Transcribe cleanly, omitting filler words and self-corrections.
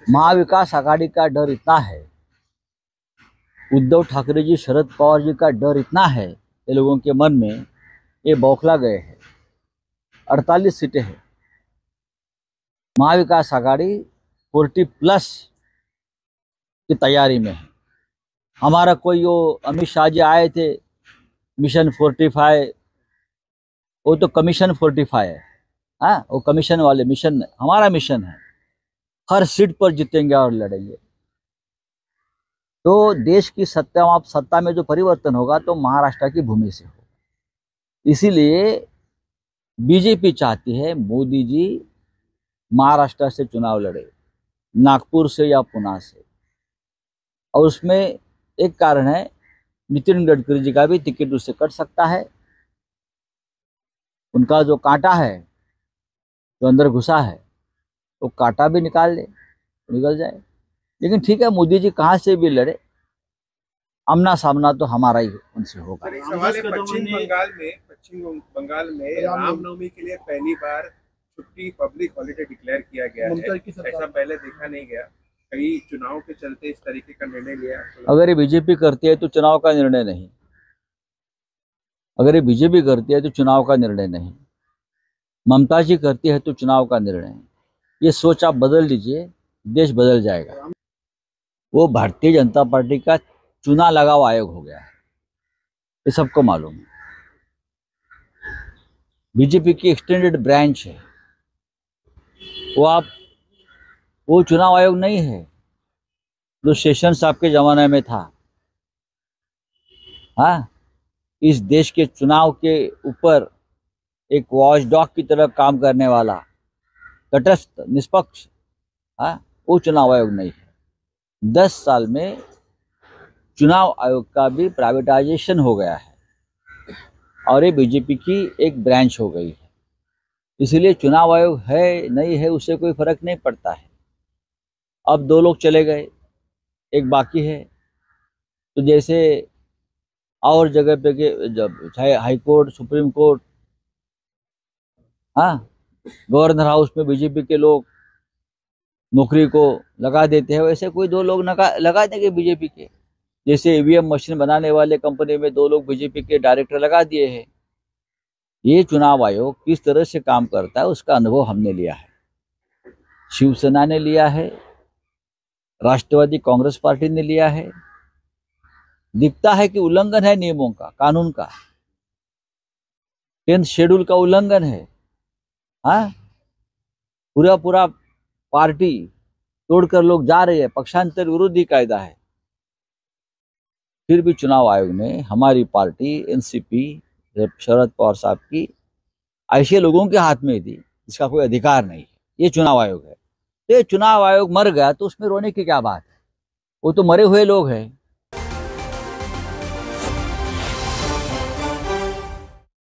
महाविकास आघाड़ी का डर इतना है, उद्धव ठाकरे जी, शरद पवार जी का डर इतना है ये लोगों के मन में, ये बौखला गए हैं। 48 सीटें हैं। महाविकास आघाड़ी 40+ की तैयारी में है। हमारा कोई वो अमित शाह जी आए थे, मिशन 45, वो तो कमीशन 45 है। हाँ, वो कमीशन वाले मिशन, हमारा मिशन है हर सीट पर जीतेंगे और लड़ेंगे। तो देश की सत्ता में जो परिवर्तन होगा तो महाराष्ट्र की भूमि से होगा। इसीलिए बीजेपी चाहती है मोदी जी महाराष्ट्र से चुनाव लड़े, नागपुर से या पुणे से। और उसमें एक कारण है, नितिन गडकरी जी का भी टिकट उससे कट सकता है। उनका जो कांटा है, जो अंदर घुसा है, वो कांटा भी निकाल ले, निकल जाए। लेकिन ठीक है, मोदी जी कहाँ से भी लड़े, आमना सामना तो हमारा ही उनसे होगा। पश्चिम बंगाल में रामनवमी के लिए पहली बार छुट्टी, पब्लिक हॉलिडे डिक्लेयर किया गया है। ऐसा पहले देखा नहीं गया। कई चुनाव के चलते इस तरीके का निर्णय लिया। अगर ये बीजेपी करती है तो चुनाव का निर्णय नहीं, अगर ये बीजेपी करती है तो चुनाव का निर्णय नहीं, ममता जी करती है तो चुनाव का निर्णय। ये सोच आप बदल लीजिए, देश बदल जाएगा। वो भारतीय जनता पार्टी का चुनाव लगाव आयोग हो गया है, ये सबको मालूम है। बीजेपी की एक्सटेंडेड ब्रांच है वो चुनाव आयोग नहीं है जो शेषन साहब के जमाने में था। हाँ, इस देश के चुनाव के ऊपर एक वॉचडॉग की तरह काम करने वाला, तटस्थ, निष्पक्ष, हाँ, वो चुनाव आयोग नहीं है। 10 साल में चुनाव आयोग का भी प्राइवेटाइजेशन हो गया है और ये बीजेपी की एक ब्रांच हो गई है। इसलिए चुनाव आयोग है नहीं है उससे कोई फर्क नहीं पड़ता है। अब 2 लोग चले गए, एक बाकी है। तो जैसे और जगह पे के जब चाहे हाई कोर्ट, सुप्रीम कोर्ट, हाँ, गवर्नर हाउस में बीजेपी के लोग नौकरी को लगा देते हैं, वैसे कोई 2 लोग लगा देंगे बीजेपी के। जैसे ईवीएम मशीन बनाने वाले कंपनी में 2 लोग बीजेपी के डायरेक्टर लगा दिए हैं। ये चुनाव आयोग किस तरह से काम करता है उसका अनुभव हमने लिया है, शिवसेना ने लिया है, राष्ट्रवादी कांग्रेस पार्टी ने लिया है। दिखता है कि उल्लंघन है नियमों का, कानून का, 10th शेड्यूल का उल्लंघन है। हाँ, पूरा पार्टी तोड़कर लोग जा रहे हैं, पक्षांतर विरोधी कायदा है। फिर भी चुनाव आयोग ने हमारी पार्टी एनसीपी, शरद पवार साहब की, ऐसे लोगों के हाथ में दी जिसका कोई अधिकार नहीं है। ये चुनाव आयोग है। तो ये चुनाव आयोग मर गया तो उसमें रोने की क्या बात है, वो तो मरे हुए लोग हैं।